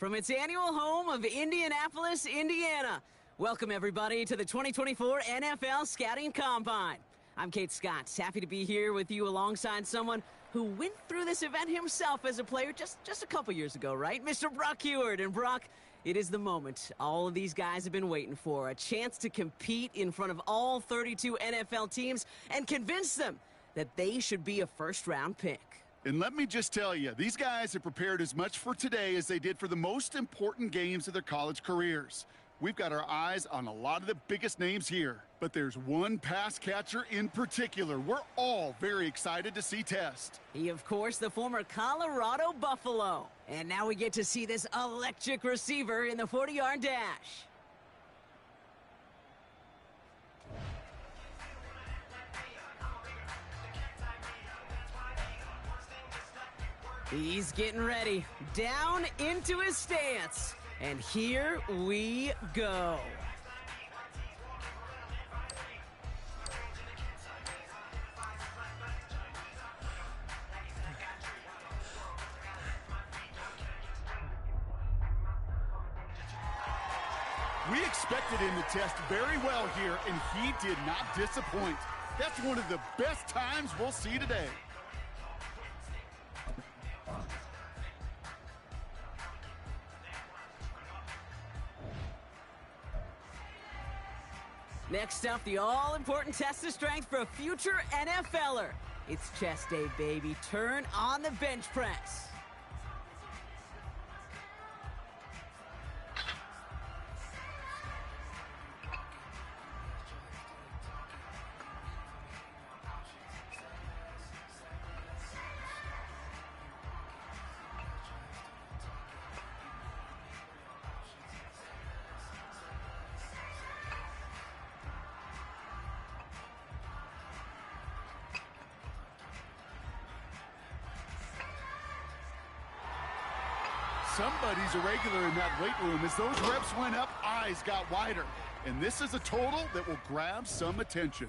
from its annual home of Indianapolis, Indiana. Welcome, everybody, to the 2024 NFL Scouting Combine. I'm Kate Scott, happy to be here with you alongside someone who went through this event himself as a player just a couple years ago, right? Mr. Brock Heward. And Brock, it is the moment all of these guys have been waiting for, a chance to compete in front of all 32 NFL teams and convince them that they should be a first-round pick. And let me just tell you, these guys have prepared as much for today as they did for the most important games of their college careers. We've got our eyes on a lot of the biggest names here, but there's one pass catcher in particular we're all very excited to see test. He, of course, the former Colorado Buffalo. And now we get to see this electric receiver in the 40-yard dash. He's getting ready, down into his stance, and here we go. We expected him to test very well here, and he did not disappoint. That's one of the best times we'll see today. Next up, the all-important test of strength for a future NFLer. It's chest day, baby. Turn on the bench press. Somebody's a regular in that weight room. As those reps went up, eyes got wider. And this is a total that will grab some attention.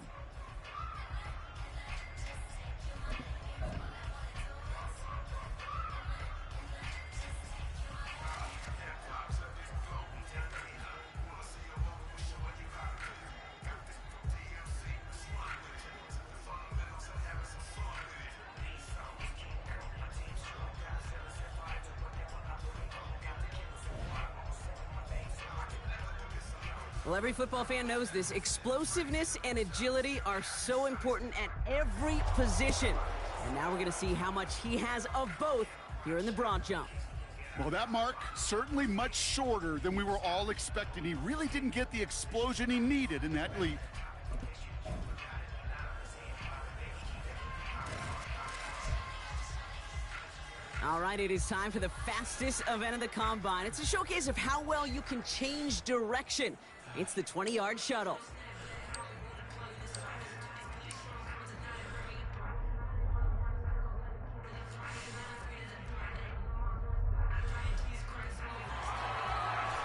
Well, every football fan knows this. Explosiveness and agility are so important at every position. And now we're going to see how much he has of both here in the broad jump. Well, that mark certainly much shorter than we were all expecting. He really didn't get the explosion he needed in that leap. All right, it is time for the fastest event of the Combine. It's a showcase of how well you can change direction. It's the 20-yard shuttle.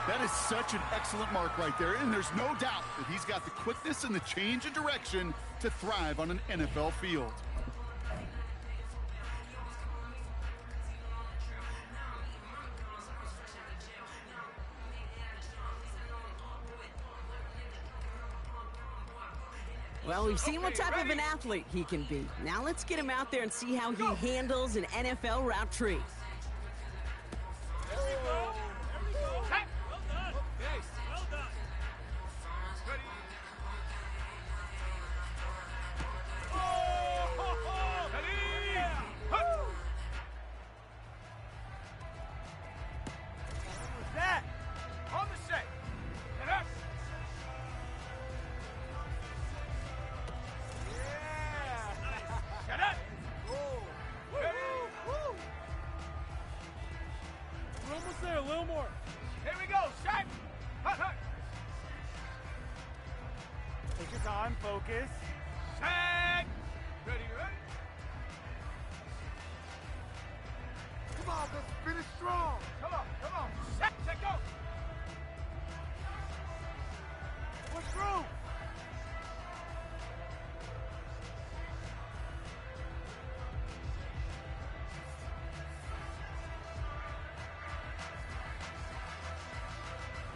That is such an excellent mark right there, and there's no doubt that he's got the quickness and the change of direction to thrive on an NFL field. Well, we've seen what type of an athlete he can be. Now let's get him out there and see how he handles an NFL route tree. There we go. There we go. Hey. Well done. Okay. Well done. Ready. Oh! Ready. Yeah. What was that? On the set. Get up. Shut up! Whoa! Ready? Woo! We're almost there, a little more. Here we go, shot! Hut, hut! Take your time, focus. Set! Ready, ready? Come on, let's finish strong! Come on! Set, go! Push through!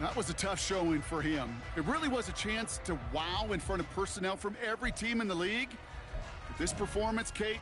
That was a tough showing for him. It really was a chance to wow in front of personnel from every team in the league. But this performance, Kate,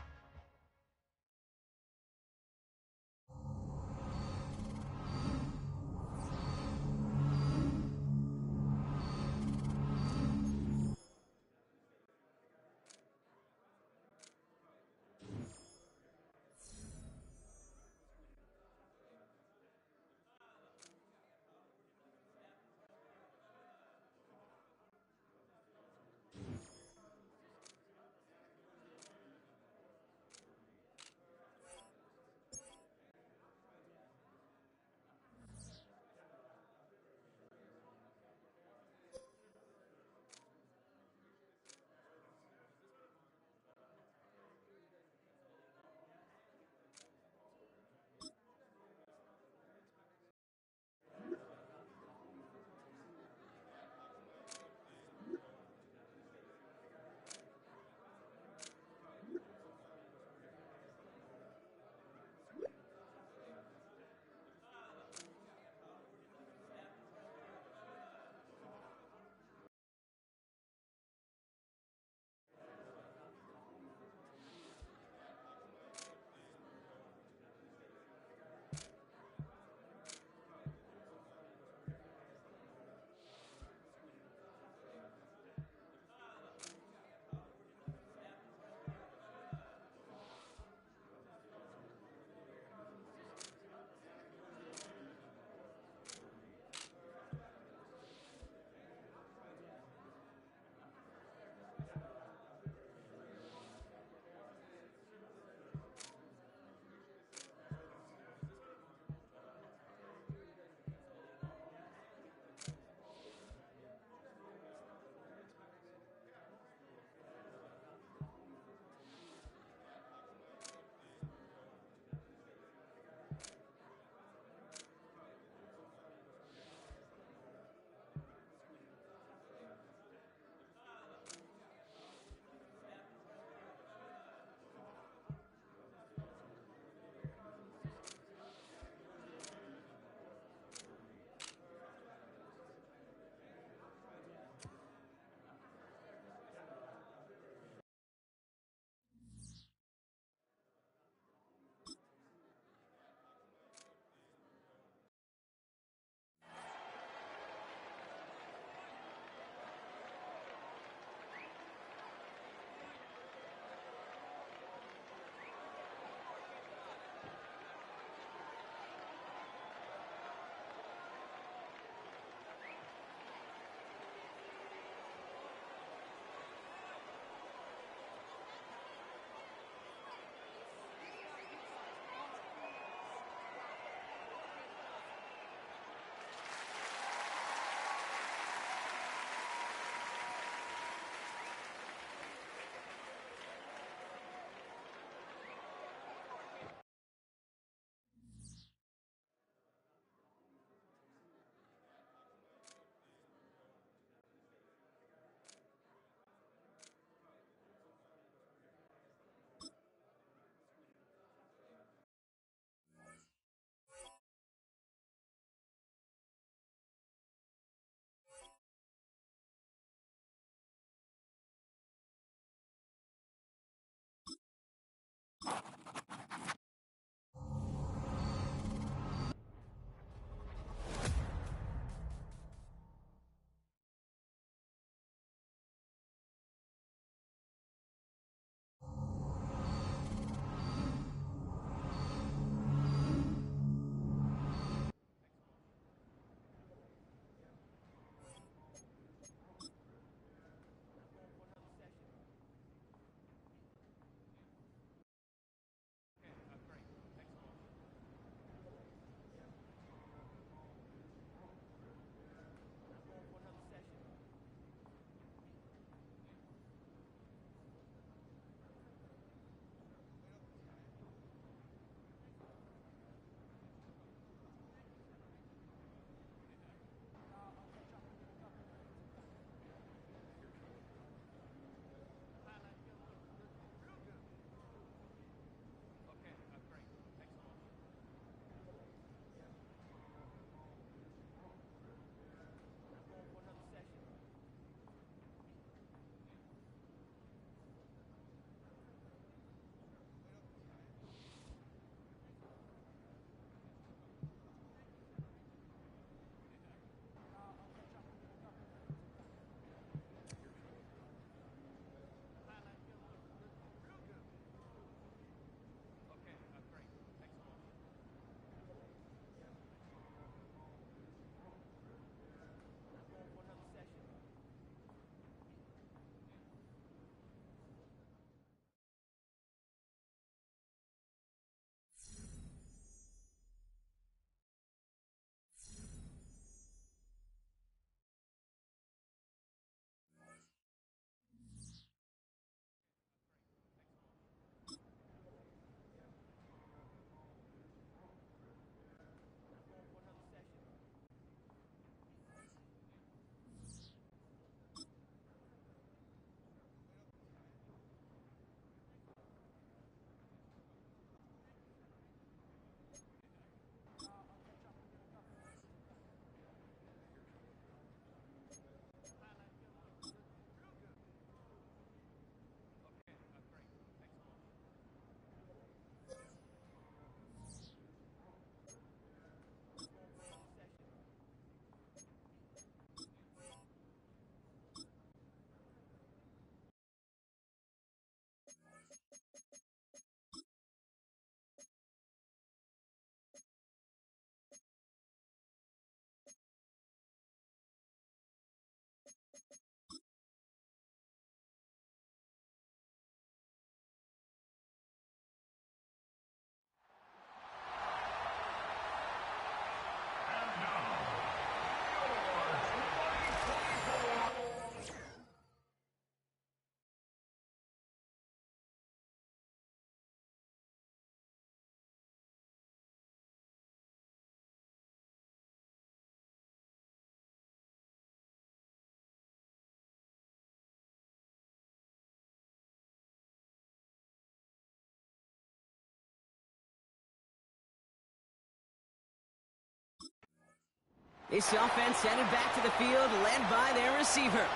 This offense headed back to the field, led by their receiver.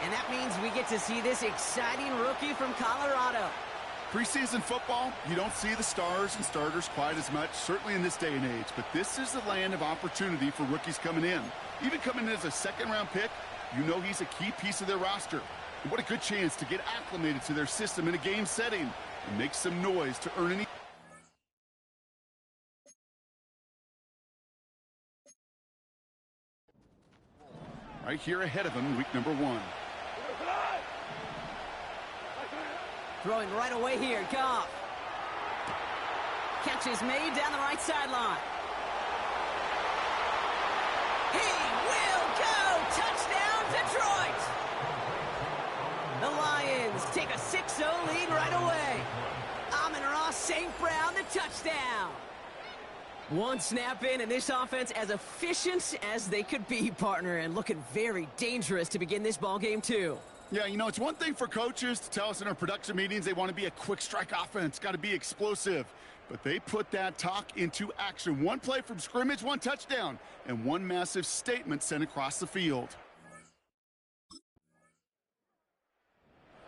And that means we get to see this exciting rookie from Colorado. Preseason football, you don't see the stars and starters quite as much, certainly in this day and age. But this is the land of opportunity for rookies coming in. Even coming in as a second-round pick, you know he's a key piece of their roster. And what a good chance to get acclimated to their system in a game setting and make some noise to earn any. Right here ahead of him, week number 1. Throwing right away here, Goff. Catch is made down the right sideline. He will go! Touchdown, Detroit! The Lions take a 6-0 lead right away. Amon-Ra St. Brown, the touchdown. One snap in, and this offense as efficient as they could be, partner, and looking very dangerous to begin this ball game too. Yeah, you know, it's one thing for coaches to tell us in our production meetings they want to be a quick strike offense, got to be explosive. But they put that talk into action. One play from scrimmage, one touchdown, and one massive statement sent across the field.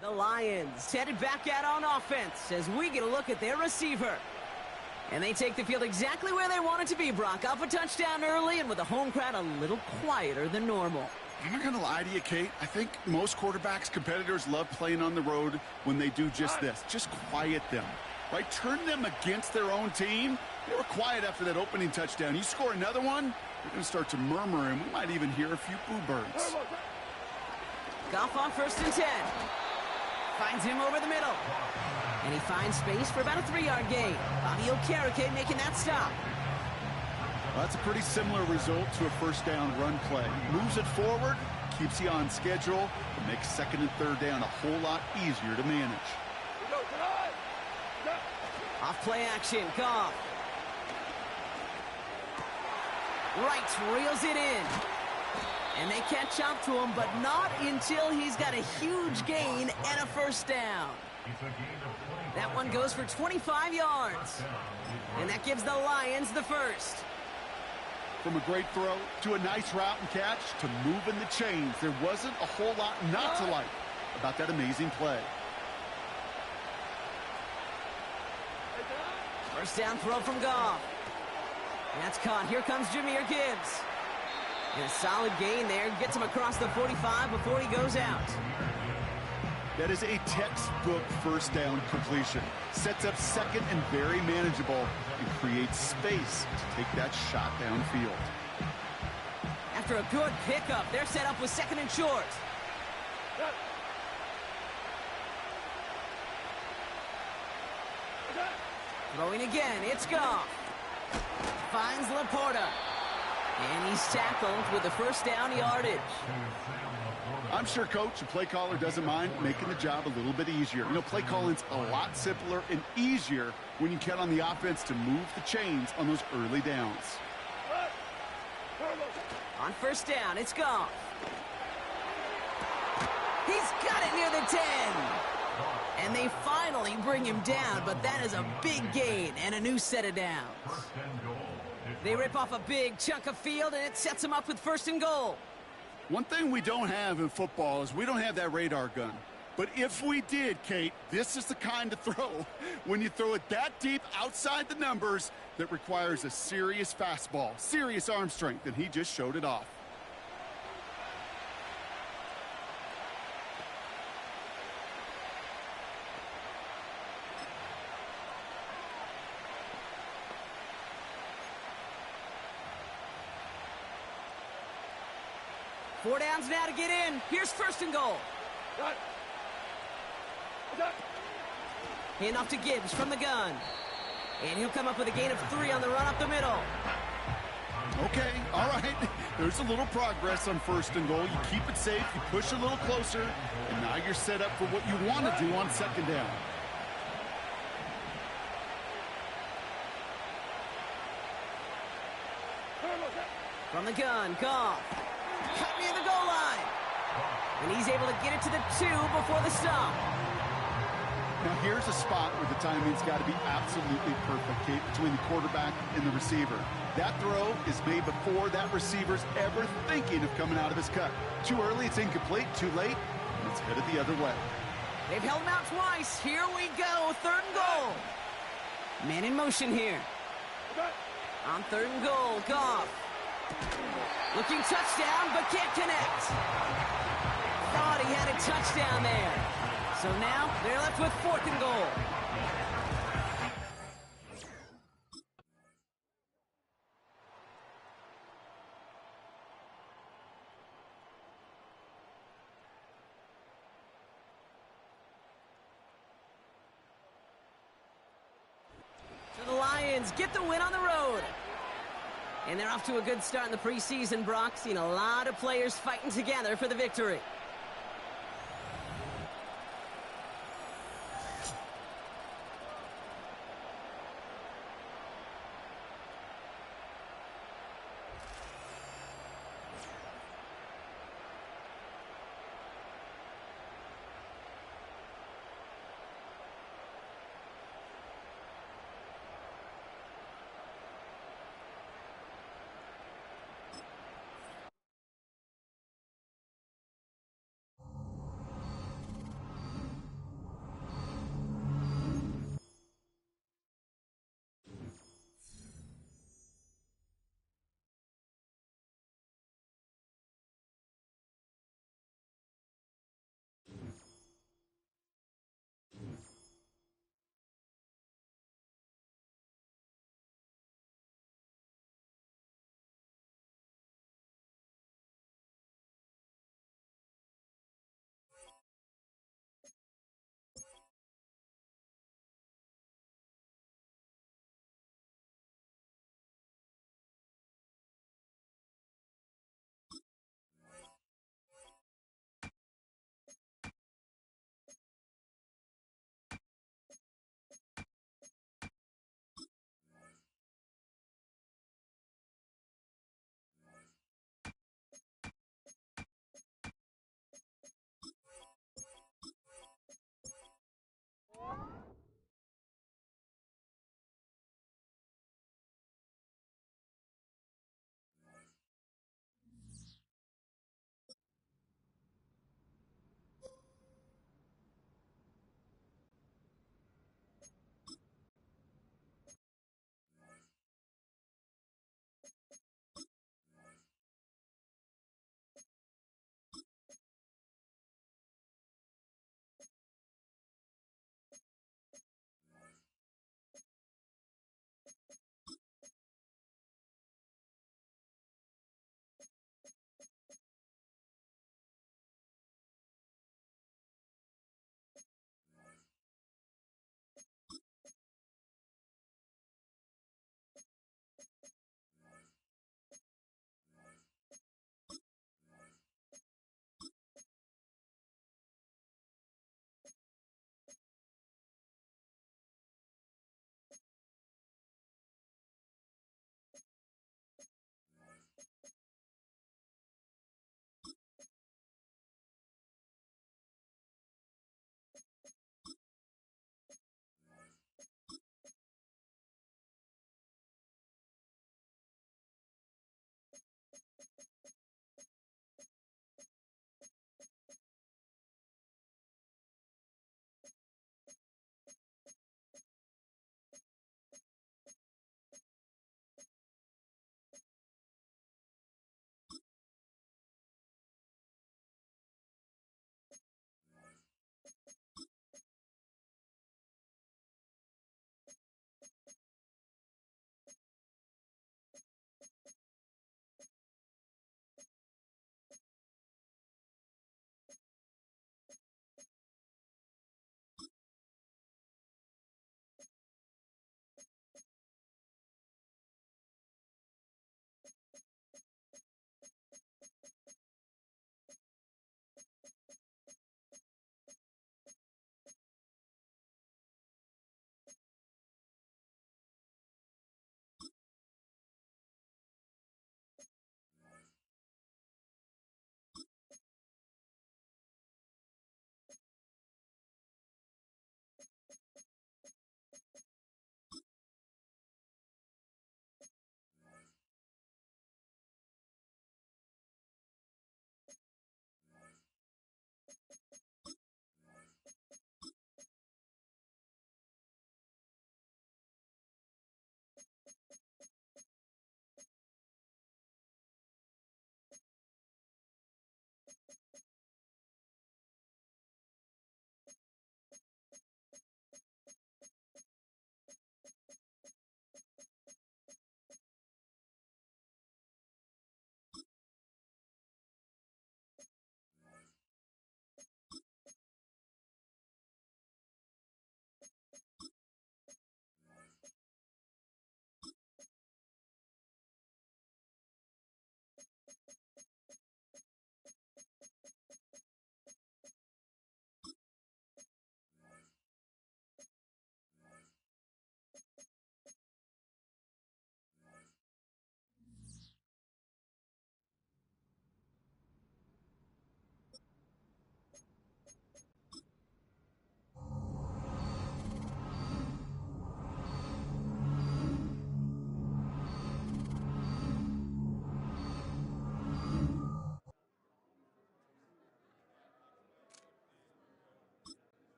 The Lions headed back out on offense as we get a look at their receiver. And they take the field exactly where they want it to be, Brock. Up a touchdown early and with the home crowd a little quieter than normal. I'm not going to lie to you, Kate. I think most quarterbacks, competitors love playing on the road when they do just this. Just quiet them, right? Turn them against their own team. They were quiet after that opening touchdown. You score another one, they're going to start to murmur, and we might even hear a few boo birds. Goff on 1st and 10. Finds him over the middle. And he finds space for about a 3-yard gain. Bobby Okereke making that stop. Well, that's a pretty similar result to a first down run play. Moves it forward, keeps you on schedule, and makes 2nd and 3rd down a whole lot easier to manage. Off play action, Goff. Right, reels it in. And they catch up to him, but not until he's got a huge gain and a 1st down. That one goes for 25 yards. And that gives the Lions the 1st. From a great throw to a nice route and catch to moving the chains, there wasn't a whole lot not to like about that amazing play. 1st down throw from Goff. And that's caught. Here comes Jahmyr Gibbs. And a solid gain there. Gets him across the 45 before he goes out. That is a textbook 1st down completion. Sets up 2nd and very manageable and creates space to take that shot downfield. After a good pickup, they're set up with 2nd and short. Throwing again, it's Goff. Finds Laporta. And he's tackled with the 1st down yardage. I'm sure coach and play caller doesn't mind making the job a little bit easier. You know, play calling's a lot simpler and easier when you count on the offense to move the chains on those early downs. On 1st down, it's Goff. He's got it near the 10. And they finally bring him down, but that is a big gain and a new set of downs. They rip off a big chunk of field, and it sets them up with 1st and goal. One thing we don't have in football is we don't have that radar gun. But if we did, Kate, this is the kind of throw, when you throw it that deep outside the numbers, that requires a serious fastball, serious arm strength, and he just showed it off. Four downs now to get in. Here's 1st and goal. Hand off to Gibbs from the gun. And he'll come up with a gain of 3 on the run up the middle. Okay, all right. There's a little progress on 1st and goal. You keep it safe, you push a little closer, and now you're set up for what you want to do on 2nd down. From the gun, Goff. Cut near the goal line. And he's able to get it to the 2 before the stop. Now, here's a spot where the timing's got to be absolutely perfect, Kate, between the quarterback and the receiver. That throw is made before that receiver's ever thinking of coming out of his cut. Too early, it's incomplete. Too late, and it's headed the other way. They've held him out twice. Here we go. 3rd and goal. Man in motion here. On 3rd and goal, Goff. Looking touchdown, but can't connect. Thought he had a touchdown there. So now they're left with 4th and goal. So the Lions get the win on the road. And they're off to a good start in the preseason, Brock. Seen a lot of players fighting together for the victory.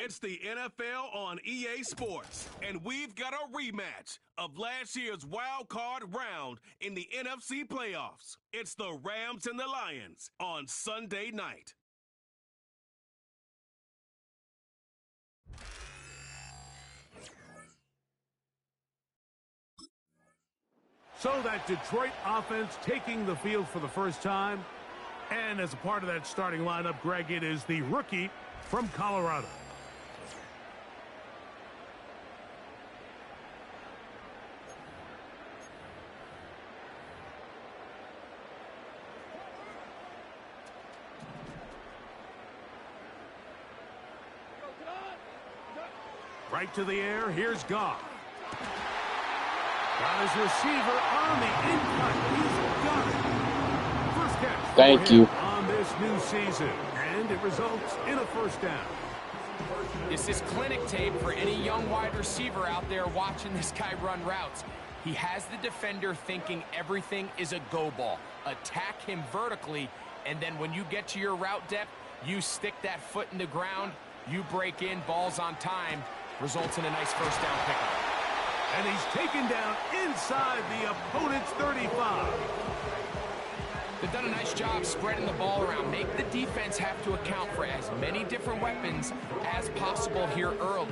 It's the NFL on EA Sports, and we've got a rematch of last year's wild card round in the NFC playoffs. It's the Rams and the Lions on Sunday night. So that Detroit offense taking the field for the first time. And as a part of that starting lineup, Greg, it is the rookie from Colorado. Right to the air, here's Goff. Got his receiver on the incline. He's got it. First catch. Thank you. On this new season, and it results in a first down. This is clinic tape for any young wide receiver out there watching this guy run routes. He has the defender thinking everything is a go ball. Attack him vertically, and then when you get to your route depth, you stick that foot in the ground, you break in, balls on time, results in a nice first down pickup. And he's taken down inside the opponent's 35. They've done a nice job spreading the ball around. Make the defense have to account for as many different weapons as possible here early.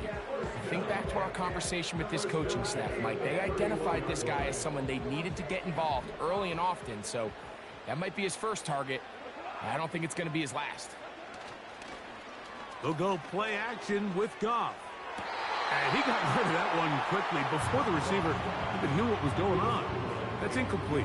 Think back to our conversation with this coaching staff, Mike. They identified this guy as someone they needed to get involved early and often, so that might be his first target. I don't think it's going to be his last. They'll go play action with Goff. And he got rid of that one quickly before the receiver even knew what was going on. That's incomplete.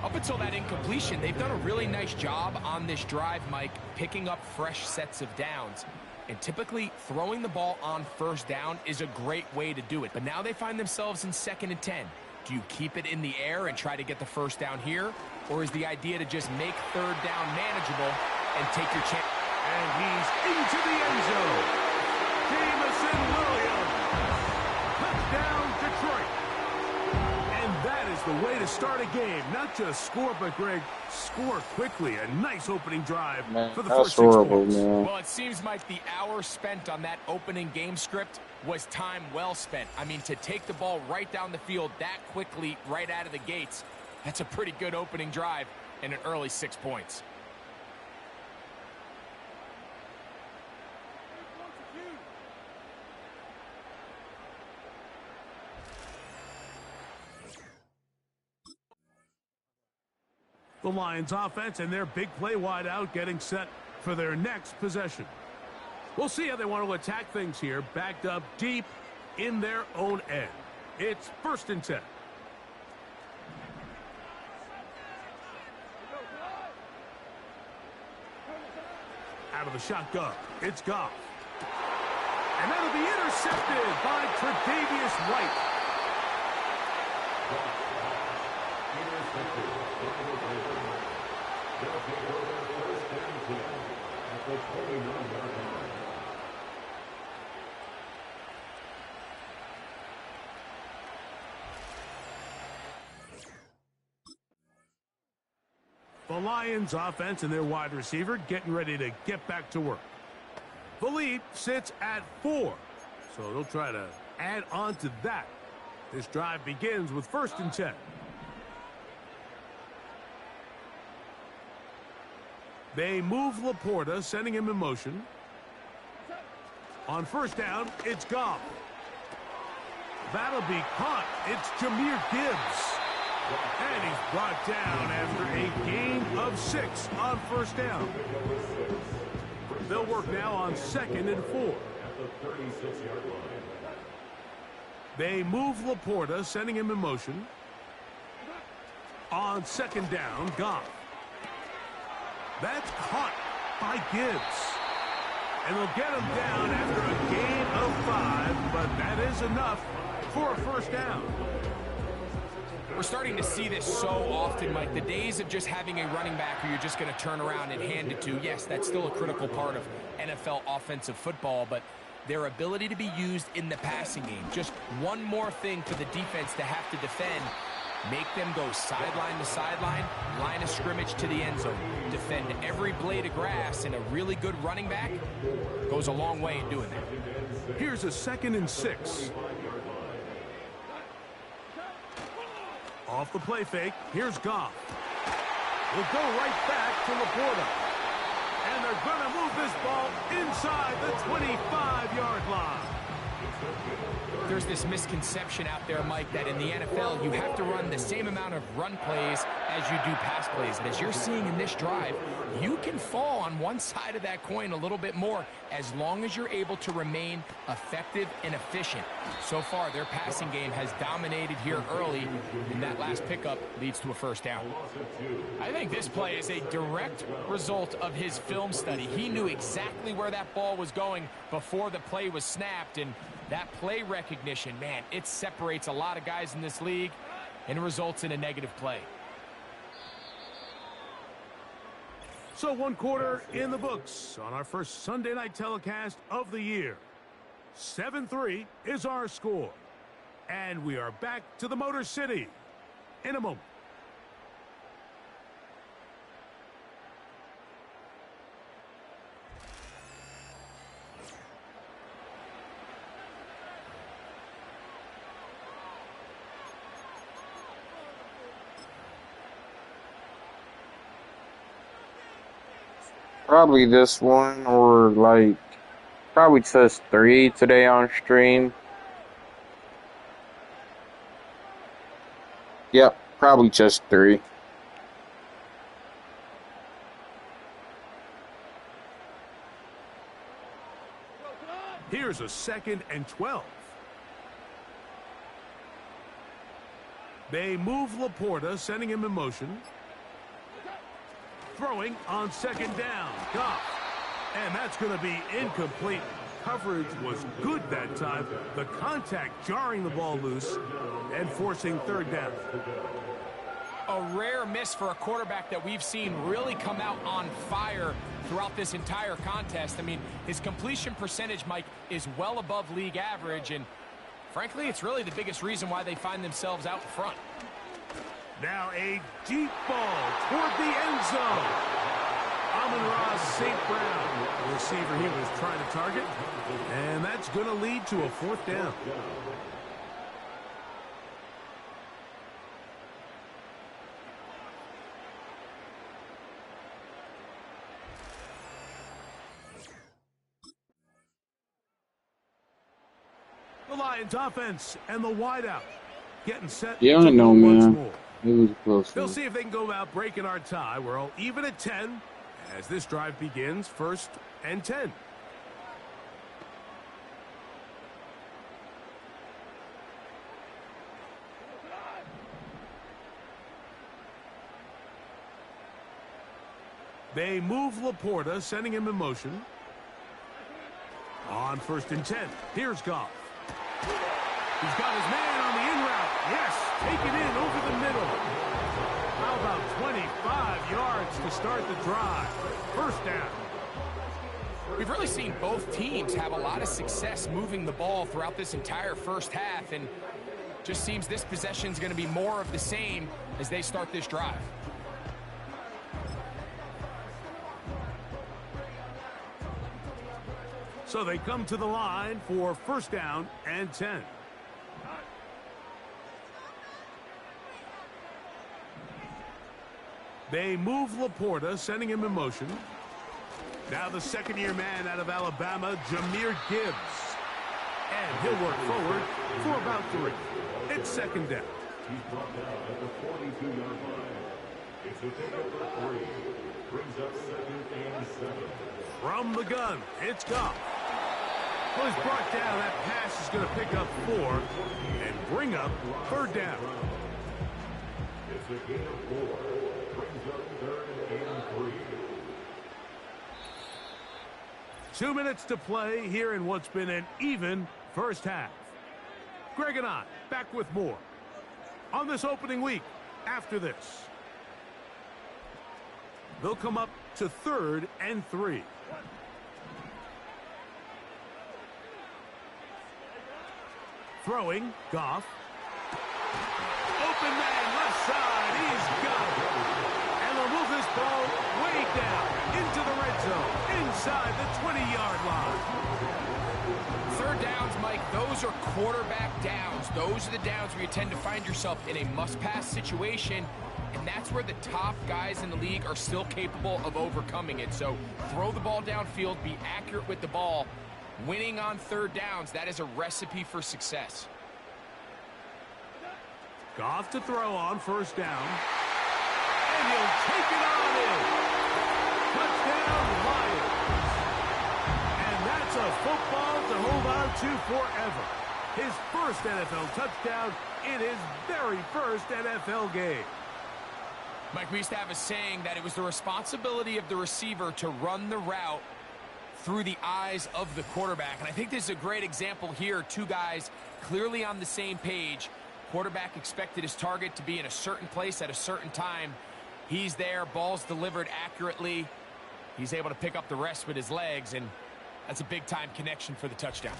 Up until that incompletion, they've done a really nice job on this drive, Mike, picking up fresh sets of downs. And typically, throwing the ball on first down is a great way to do it. But now they find themselves in 2nd and 10. Do you keep it in the air and try to get the first down here? Or is the idea to just make 3rd down manageable and take your chance? And he's into the end zone. Jameson Williams. Touchdown, Detroit. And that is the way to start a game. Not just score, but, Greg, score quickly. A nice opening drive for the first 6 points. Man. Well, it seems like the hour spent on that opening game script was time well spent. I mean, to take the ball right down the field that quickly right out of the gates, that's a pretty good opening drive and an early 6 points. The Lions offense and their big play wide out getting set for their next possession. We'll see how they want to attack things here, backed up deep in their own end. It's 1st and 10. Out of the shotgun, it's Goff. And that'll be intercepted by Tre'Davious White. The Lions offense and their wide receiver getting ready to get back to work. The lead sits at 4, so they'll try to add on to that. This drive begins with 1st and 10. They move Laporta, sending him in motion. On 1st down, it's Goff. That'll be caught. It's Jahmyr Gibbs. And he's brought down after a gain of 6 on 1st down. They'll work now on 2nd and 4. They move Laporta, sending him in motion. On 2nd down, Goff. That's caught by Gibbs. And they'll get him down after a gain of 5, but that is enough for a 1st down. We're starting to see this so often, Mike. The days of just having a running back who you're just going to turn around and hand it to, yes, that's still a critical part of NFL offensive football, but their ability to be used in the passing game, just one more thing for the defense to have to defend, Make them go sideline to sideline, line of scrimmage to the end zone. Defend every blade of grass, and a really good running back goes a long way in doing that. Here's a 2nd and 6. Off the play fake, here's Goff. Will go right back to Laporta. And they're going to move this ball inside the 25-yard line. There's this misconception out there, Mike, that in the NFL you have to run the same amount of run plays as you do pass plays. And as you're seeing in this drive, you can fall on one side of that coin a little bit more as long as you're able to remain effective and efficient. So far, their passing game has dominated here early, and that last pickup leads to a first down. I think this play is a direct result of his film study. He knew exactly where that ball was going before the play was snapped, and that play recognition, man, it separates a lot of guys in this league and results in a negative play. So 1 quarter in the books on our first Sunday night telecast of the year. 7-3 is our score. And we are back to the Motor City in a moment. Probably this one, or like probably just 3 today on stream. Yep, probably just 3. Here's a 2nd and 12. They move Laporta, sending him in motion. Throwing on 2nd down. Goff. And that's going to be incomplete. Coverage was good that time. The contact jarring the ball loose and forcing 3rd down. A rare miss for a quarterback that we've seen really come out on fire throughout this entire contest. I mean, his completion percentage, Mike, is well above league average, and frankly, it's really the biggest reason why they find themselves out front. Now a deep ball toward the end zone. Amon-Ra St. Brown, the receiver he was trying to target, and that's going to lead to a 4th down. The Lions offense and the wideout getting set. Yeah, I know, man. It was close. They'll see if they can go out breaking our tie. We're all even at 10 as this drive begins. 1st and 10. They move Laporta, sending him in motion. On 1st and 10. Here's Goff. He's got his man on the in route. Yes, take it in over the middle. How about 25 yards to start the drive? 1st down. We've really seen both teams have a lot of success moving the ball throughout this entire first half, and just seems this possession is going to be more of the same as they start this drive. So they come to the line for 1st down and 10. They move Laporta, sending him in motion. Now the 2nd-year man out of Alabama, Jahmyr Gibbs. And he'll work forward for about 3. It's 2nd down. He's brought down at the 42-yard line. It's a pickup for 3. Brings up 2nd and 7. From the gun, it's Goff. Well, he's brought down. That pass is going to pick up 4 and bring up 3rd down. It's a gain of 4. Brings up 3rd and 3. 2 minutes to play here in what's been an even first half. Greg and I back with more on this opening week after this. They'll come up to 3rd and 3. Throwing, Goff. Open man inside. He's got it. And they'll move this ball way down into the red zone, inside the 20-yard line. Third downs, Mike, those are quarterback downs. Those are the downs where you tend to find yourself in a must-pass situation, and that's where the top guys in the league are still capable of overcoming it. So throw the ball downfield, be accurate with the ball. Winning on third downs, that is a recipe for success. Goff to throw on first down. And he'll take it on in. Touchdown, Lions. And that's a football to hold on to forever. His first NFL touchdown in his very first NFL game. Mike, we used to have a saying that it was the responsibility of the receiver to run the route through the eyes of the quarterback. And I think this is a great example here. Two guys clearly on the same page. Quarterback expected his target to be in a certain place at a certain time. He's there, ball's delivered accurately. He's able to pick up the rest with his legs, and that's a big-time connection for the touchdown.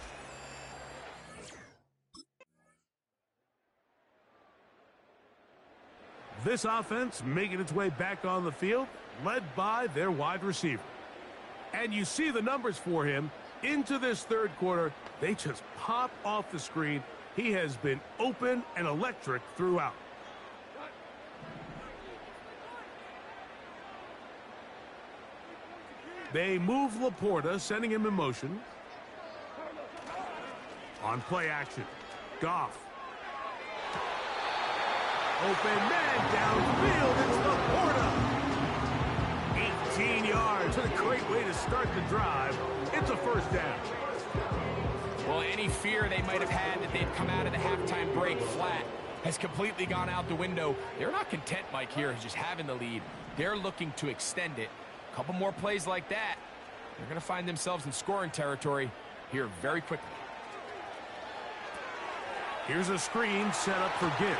This offense making its way back on the field, led by their wide receiver. And you see the numbers for him into this third quarter. They just pop off the screen. He has been open and electric throughout. They move Laporta, sending him in motion. On play action, Goff. Open man downfield, it's Laporta. 18 yards, and a great way to start the drive. It's a first down. Well, any fear they might have had that they'd come out of the halftime break flat has completely gone out the window. They're not content, Mike, here, just having the lead. They're looking to extend it. A couple more plays like that, they're going to find themselves in scoring territory here very quickly. Here's a screen set up for Gibbs.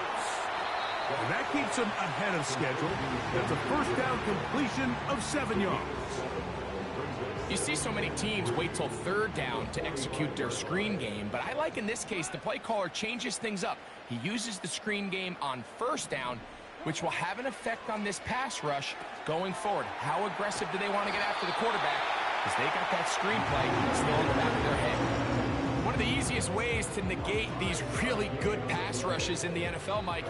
And that keeps him ahead of schedule. That's a first down completion of 7 yards. You see so many teams wait till third down to execute their screen game, but I like in this case the play caller changes things up. He uses the screen game on first down, which will have an effect on this pass rush going forward. How aggressive do they want to get after the quarterback? Because they got that screen play still in the back of their head. One of the easiest ways to negate these really good pass rushes in the NFL, Mike,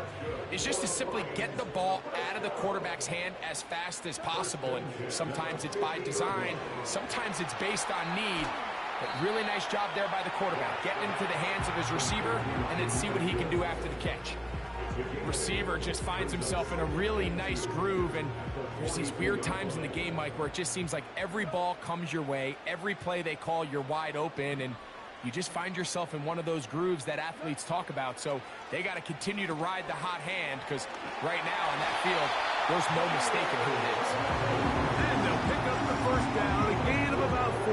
is just to simply get the ball out of the quarterback's hand as fast as possible. And sometimes it's by design, sometimes it's based on need. But really nice job there by the quarterback, getting into the hands of his receiver and then see what he can do after the catch. Receiver just finds himself in a really nice groove, and there's these weird times in the game, Mike, where it just seems like every ball comes your way, every play they call, you're wide open, and you just find yourself in one of those grooves that athletes talk about. So they got to continue to ride the hot hand, because right now in that field, there's no mistaking who it is. And they'll pick up the first down, a gain of about 4.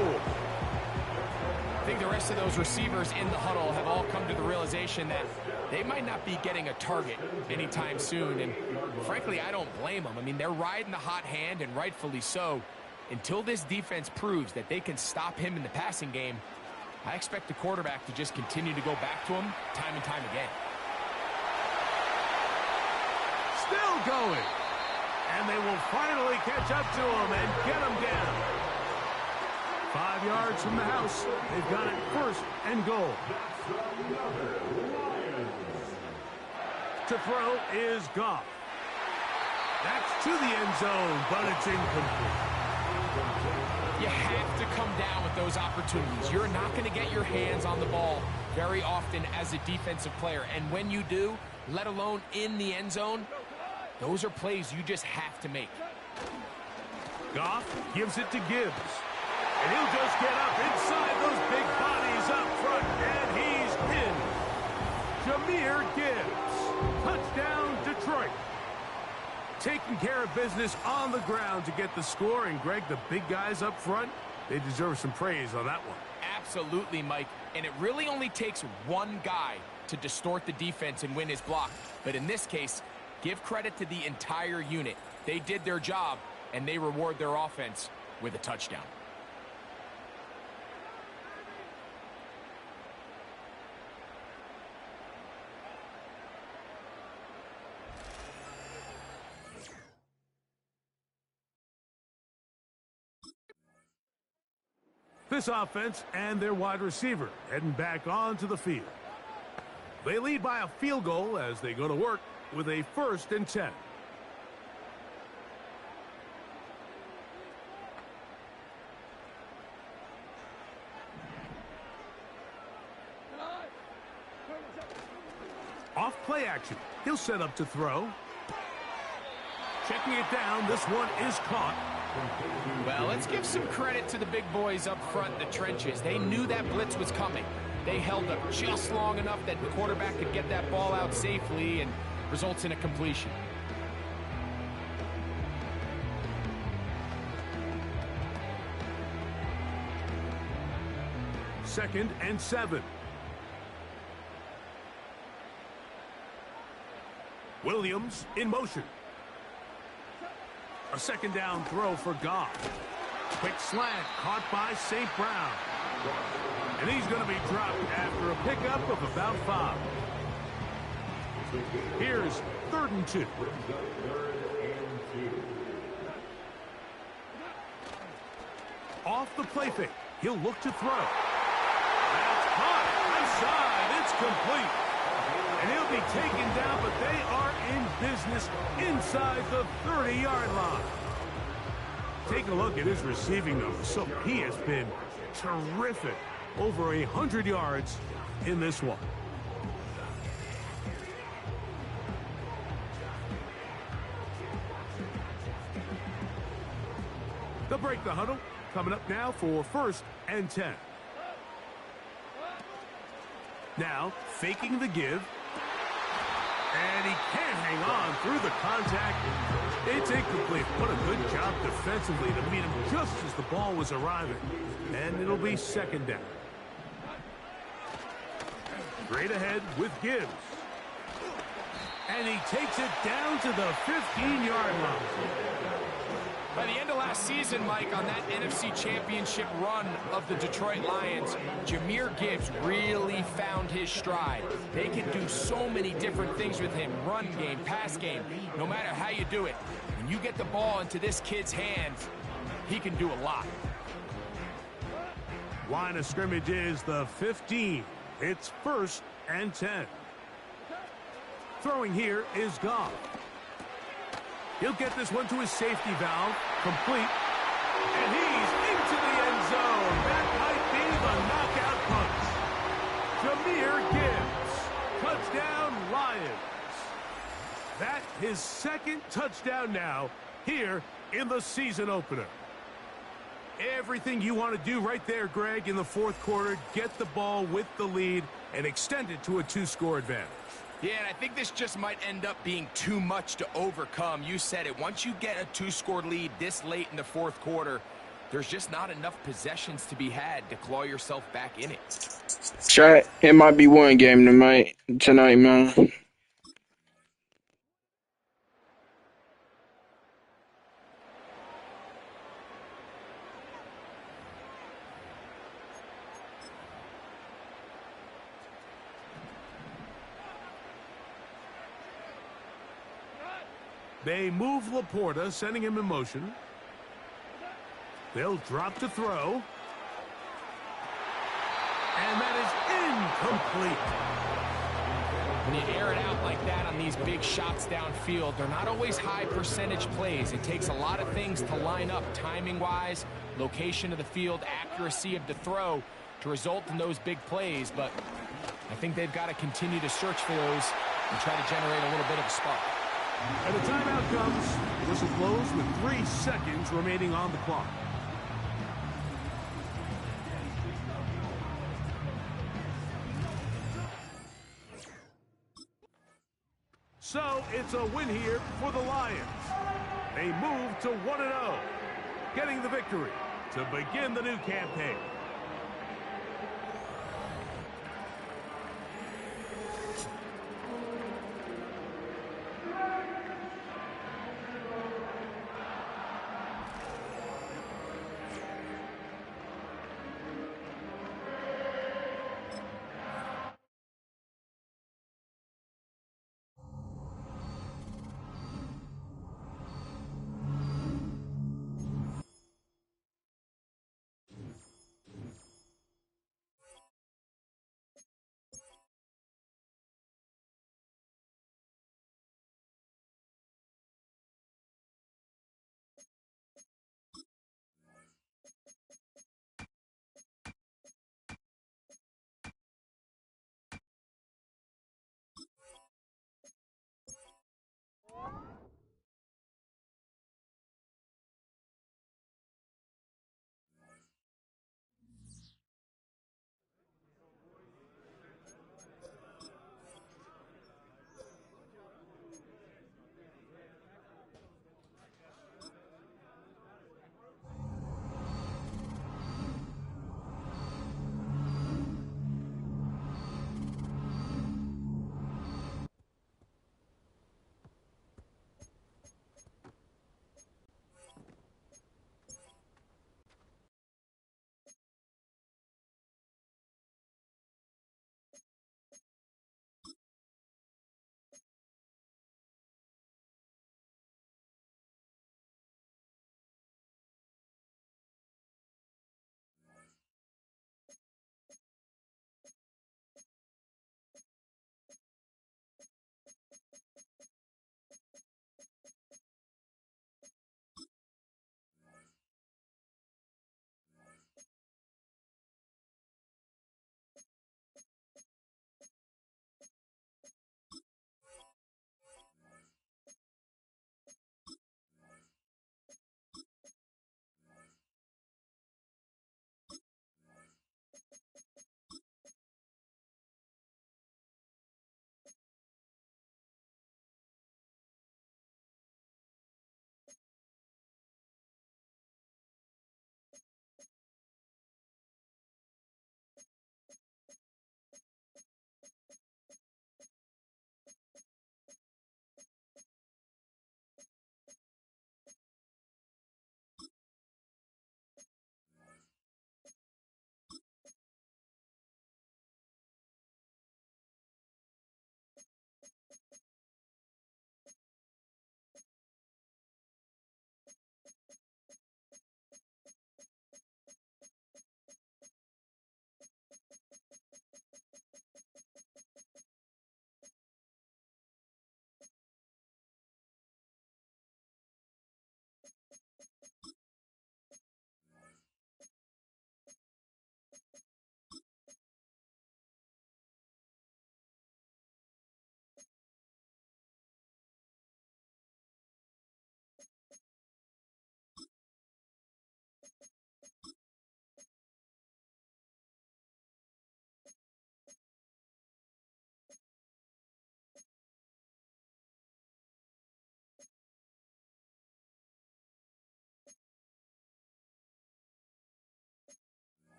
I think the rest of those receivers in the huddle have all come to the realization that they might not be getting a target anytime soon. And frankly, I don't blame them. I mean, they're riding the hot hand, and rightfully so. Until this defense proves that they can stop him in the passing game, I expect the quarterback to just continue to go back to him time and time again. Still going. And they will finally catch up to him and get him down. 5 yards from the house. They've got it first and goal. To throw is Goff. That's to the end zone, but it's incomplete. You have to come down with those opportunities. You're not going to get your hands on the ball very often as a defensive player. And when you do, let alone in the end zone, those are plays you just have to make. Goff gives it to Gibbs. And he'll just get up inside those big bodies up front. And he's pinned. Jahmyr Gibbs. Touchdown, Detroit. Taking care of business on the ground to get the score. And, Greg, the big guys up front, they deserve some praise on that one. Absolutely, Mike. And it really only takes one guy to distort the defense and win his block. But in this case, give credit to the entire unit. They did their job, and they reward their offense with a touchdown. this offense and their wide receiver heading back onto the field. They lead by a field goal as they go to work with a 1st and 10. Off play action. He'll set up to throw. Checking it down. This one is caught. Well, let's give some credit to the big boys up front in the trenches. They knew that blitz was coming. They held up just long enough that the quarterback could get that ball out safely and results in a completion. Second and 7. Williams in motion. A 2nd down throw for Goff. Quick slant caught by St. Brown. And he's going to be dropped after a pickup of about 5. Here's 3rd and 2. Off the play fake. He'll look to throw. That's caught. Outside. It's complete. And he'll be taken down, but they are in business inside the 30-yard line. Take a look at his receiving numbers. So he has been terrific. Over 100 yards in this one. They'll break the huddle. Coming up now for 1st and 10. Now faking the give. And he can't hang on through the contact. It's incomplete. What a good job defensively to meet him just as the ball was arriving. And it'll be 2nd down. Straight ahead with Gibbs. And he takes it down to the 15-yard line. By the end of last season, Mike, on that NFC Championship run of the Detroit Lions, Jahmyr Gibbs really found his stride. They can do so many different things with him. Run game, pass game, no matter how you do it. When you get the ball into this kid's hands, he can do a lot. Line of scrimmage is the 15. It's 1st and 10. Throwing here is Goff. He'll get this one to his safety valve. Complete. And he's into the end zone. That might be the knockout punch. Jahmyr Gibbs. Touchdown, Lions. That his 2nd touchdown now here in the season opener. Everything you want to do right there, Greg, in the 4th quarter. Get the ball with the lead and extend it to a 2-score advantage. Yeah, and I think this just might end up being too much to overcome. You said it. Once you get a 2-score lead this late in the 4th quarter, there's just not enough possessions to be had to claw yourself back in it. Chat, it might be one game tonight, man. They move Laporta, sending him in motion. They'll drop to throw. And that is incomplete. When you air it out like that on these big shots downfield, they're not always high percentage plays. It takes a lot of things to line up timing-wise, location of the field, accuracy of the throw to result in those big plays. But I think they've got to continue to search for those and try to generate a little bit of a spark. And the timeout comes. The whistle blows with 3 seconds remaining on the clock. So it's a win here for the Lions. They move to 1-0, getting the victory to begin the new campaign.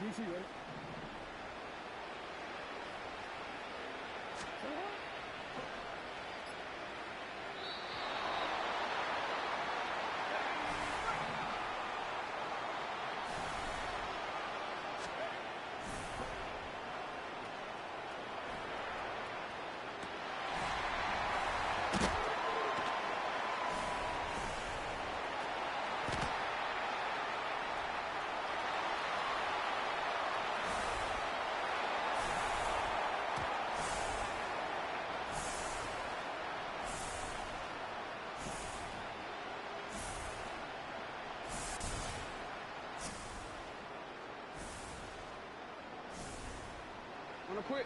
DC ready. Wanna quit?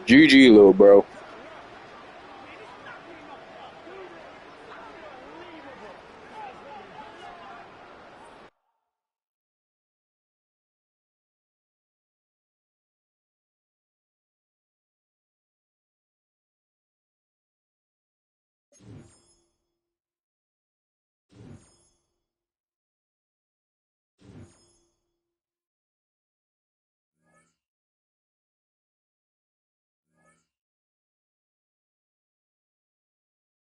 GG, little bro.